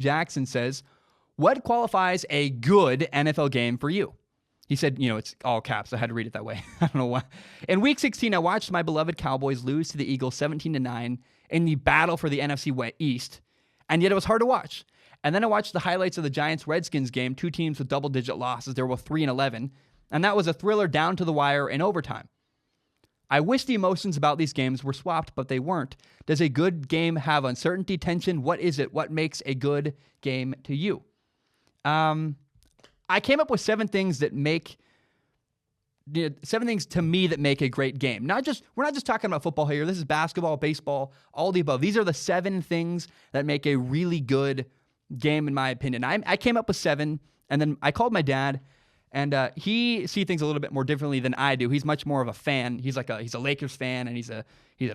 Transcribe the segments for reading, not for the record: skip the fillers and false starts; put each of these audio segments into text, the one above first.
Jackson says, what qualifies a good NFL game for you? He said, it's all caps. I had to read it that way. I don't know why. In Week 16, I watched my beloved Cowboys lose to the Eagles 17-9 in the battle for the NFC East, and yet it was hard to watch. And then I watched the highlights of the Giants-Redskins game, two teams with double-digit losses. They were 3-11, and that was a thriller down to the wire in overtime. I wish the emotions about these games were swapped, but they weren't. Does a good game have uncertainty, tension? What is it? What makes a good game to you? I came up with 7 things to me that make a great game. We're not just talking about football here. This is basketball, baseball, all the above. These are the 7 things that make a really good game, in my opinion. I came up with 7, and then I called my dad, and he sees things a little bit more differently than I do. He's much more of a fan. He's a Lakers fan, and he's a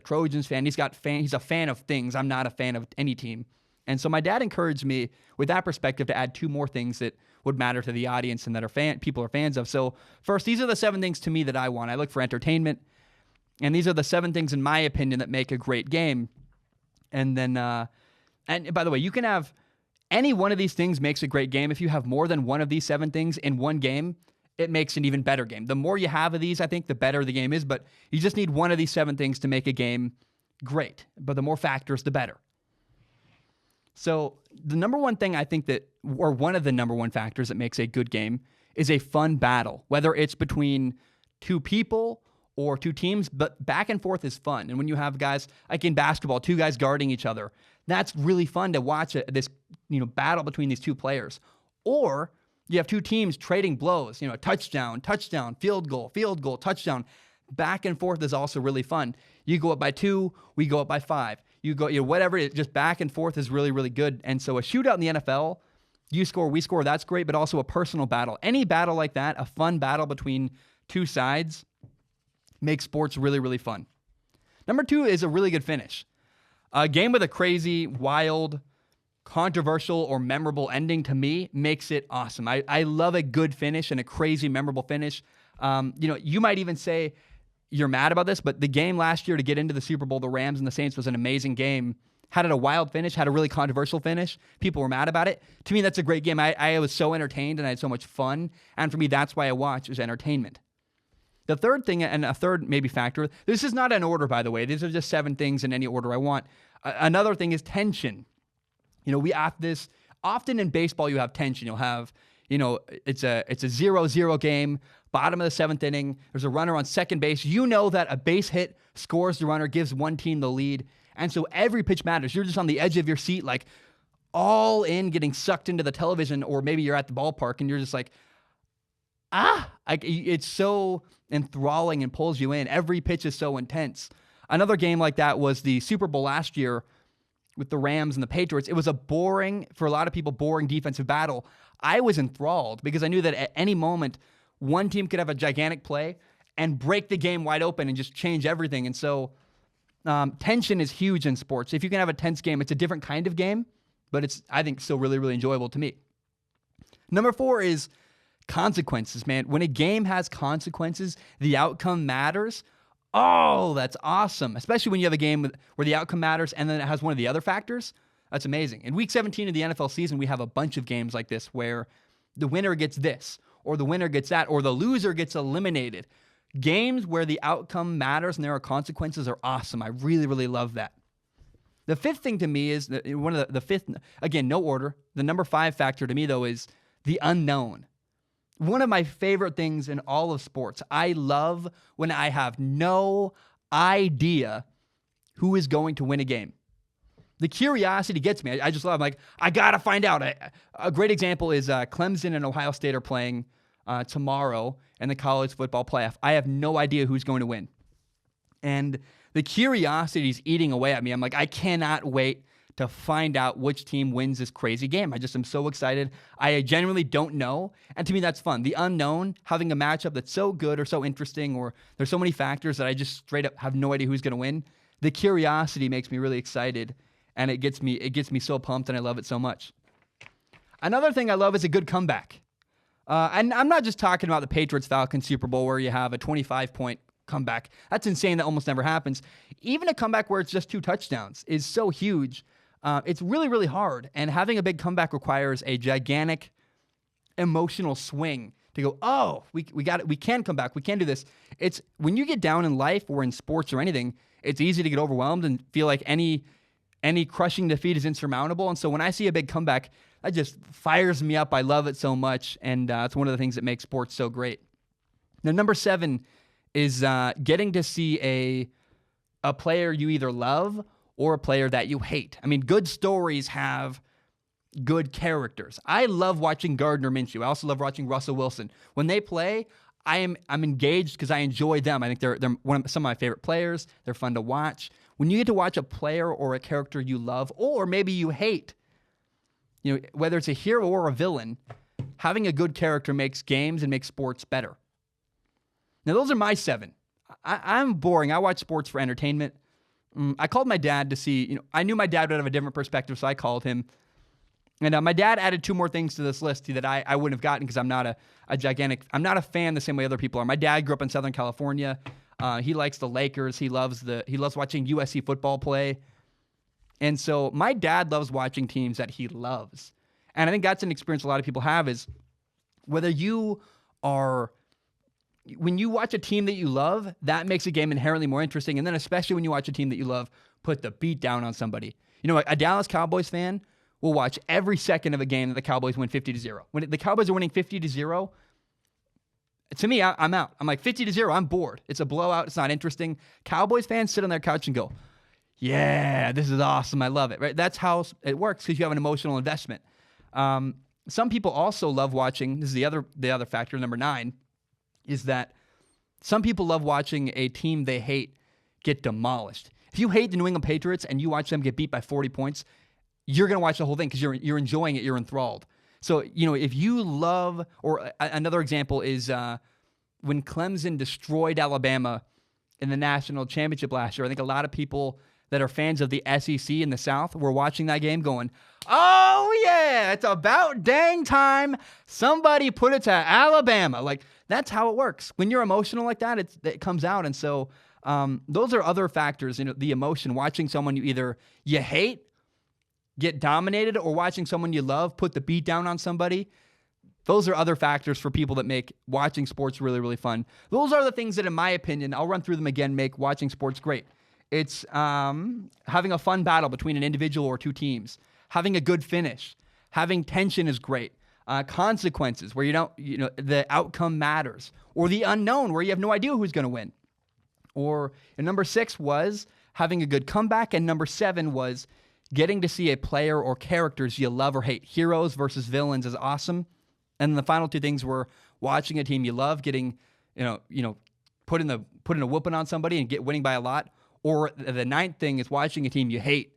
Trojans fan. He's a fan of things. I'm not a fan of any team. And so my dad encouraged me, with that perspective, to add 2 more things that would matter to the audience and that people are fans of. So first, these are the 7 things to me that I want. I look for entertainment, and these are the 7 things, in my opinion, that make a great game. And then, and by the way, you can have any one of these things makes a great game. If you have more than one of these 7 things in one game, it makes an even better game. The more you have of these, I think, the better the game is. But you just need one of these 7 things to make a game great. But the more factors, the better. So the number one thing I think or one of the number one factors that makes a good game is a fun battle, whether it's between 2 people or 2 teams, but back and forth is fun. And when you have guys, like in basketball, 2 guys guarding each other, that's really fun to watch this battle between these 2 players. Or you have 2 teams trading blows, touchdown, field goal, touchdown. Back and forth is also really fun. You go up by 2, we go up by 5. You go, whatever it is, just back and forth is really, really good. And so a shootout in the NFL, you score, we score, that's great, but also a personal battle. Any battle like that, a fun battle between 2 sides, makes sports really, really fun. Number 2 is a really good finish. A game with a crazy, wild, controversial, or memorable ending, to me, makes it awesome. I love a good finish and a crazy, memorable finish. You might even say you're mad about this, but the game last year to get into the Super Bowl, the Rams and the Saints, was an amazing game. Had it a wild finish, had a really controversial finish. People were mad about it. To me, that's a great game. I was so entertained and I had so much fun. And for me, that's why I watch, is entertainment. The third thing, and a third maybe factor, this is not an order, by the way. These are just 7 things in any order I want. Another thing is tension. We have this, often in baseball, you have tension. You'll have, it's a 0-0 game. Bottom of the 7th inning, there's a runner on second base. You know that a base hit scores the runner, gives one team the lead. And so every pitch matters. You're just on the edge of your seat, like all in, getting sucked into the television, or maybe you're at the ballpark and you're just like, it's so enthralling and pulls you in. Every pitch is so intense. Another game like that was the Super Bowl last year with the Rams and the Patriots. It was for a lot of people, boring defensive battle. I was enthralled because I knew that at any moment, one team could have a gigantic play and break the game wide open and just change everything. And so tension is huge in sports. If you can have a tense game, it's a different kind of game, but it's, I think, still really, really enjoyable to me. Number 4 is consequences, man. When a game has consequences, the outcome matters. Oh, that's awesome. Especially when you have a game where the outcome matters and then it has one of the other factors. That's amazing. In Week 17 of the NFL season, we have a bunch of games like this where the winner gets this, or the winner gets that, or the loser gets eliminated. Games where the outcome matters and there are consequences are awesome. I really, really love that. The 5th thing to me is, one of the 5th, again, no order. The number 5 factor to me, though, is the unknown. One of my favorite things in all of sports. I love when I have no idea who is going to win a game. The curiosity gets me. I just love, I got to find out. A great example is Clemson and Ohio State are playing tomorrow in the college football playoff. I have no idea who's going to win. And the curiosity is eating away at me. I'm like, I cannot wait to find out which team wins this crazy game. I just am so excited. I genuinely don't know. And to me, that's fun. The unknown, having a matchup that's so good or so interesting, or there's so many factors that I just straight up have no idea who's going to win. The curiosity makes me really excited. And it gets me so pumped, and I love it so much. Another thing I love is a good comeback. And I'm not just talking about the Patriots-Falcons Super Bowl where you have a 25-point comeback. That's insane. That almost never happens. Even a comeback where it's just 2 touchdowns is so huge. It's really, really hard. And having a big comeback requires a gigantic emotional swing to go, oh, we got it. We can come back. We can do this. It's when you get down in life or in sports or anything, it's easy to get overwhelmed and feel like any crushing defeat is insurmountable. And so when I see a big comeback, that just fires me up. I love it so much. And it's one of the things that makes sports so great. Now, number 7 is getting to see a player you either love or a player that you hate. I mean, good stories have good characters. I love watching Gardner Minshew. I also love watching Russell Wilson. When they play, I'm engaged because I enjoy them. I think they're some of my favorite players. They're fun to watch. When you get to watch a player or a character you love, or maybe you hate, whether it's a hero or a villain, having a good character makes games and makes sports better. Now, those are my 7. I'm boring. I watch sports for entertainment. I called my dad to see, I knew my dad would have a different perspective, so I called him. And my dad added 2 more things to this list that I wouldn't have gotten because I'm not I'm not a fan the same way other people are. My dad grew up in Southern California. He likes the Lakers. He loves watching USC football play. And so my dad loves watching teams that he loves. And I think that's an experience a lot of people have is when you watch a team that you love, that makes a game inherently more interesting. And then especially when you watch a team that you love put the beat down on somebody. A Dallas Cowboys fan will watch every second of a game that the Cowboys win 50-0. When the Cowboys are winning 50-0, to me, I'm out. I'm like 50-0. I'm bored. It's a blowout. It's not interesting. Cowboys fans sit on their couch and go, yeah, this is awesome. I love it. Right? That's how it works because you have an emotional investment. Some people also love watching. This is the other factor. Number 9 is that some people love watching a team they hate get demolished. If you hate the New England Patriots and you watch them get beat by 40 points, you're going to watch the whole thing because you're enjoying it. You're enthralled. So, if you love, or another example is when Clemson destroyed Alabama in the national championship last year. I think a lot of people that are fans of the SEC in the South were watching that game going, oh, yeah, it's about dang time somebody put it to Alabama. Like, that's how it works. When you're emotional like that, it comes out. And so those are other factors, the emotion, watching someone you hate get dominated or watching someone you love put the beat down on somebody. Those are other factors for people that make watching sports really, really fun. Those are the things that, in my opinion, I'll run through them again, make watching sports great. It's having a fun battle between an individual or 2 teams, having a good finish, having tension is great, consequences where the outcome matters, or the unknown where you have no idea who's going to win. And number 6 was having a good comeback, and number 7 was getting to see a player or characters you love or hate. Heroes versus villains is awesome. And the final 2 things were watching a team you love, getting, putting a whooping on somebody and winning by a lot. Or the 9th thing is watching a team you hate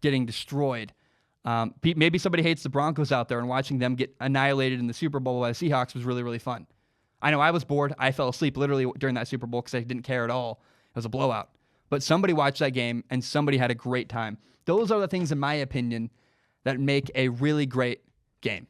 getting destroyed. Maybe somebody hates the Broncos out there, and watching them get annihilated in the Super Bowl by the Seahawks was really, really fun. I know I was bored. I fell asleep literally during that Super Bowl because I didn't care at all. It was a blowout. But somebody watched that game, and somebody had a great time. Those are the things, in my opinion, that make a really great game.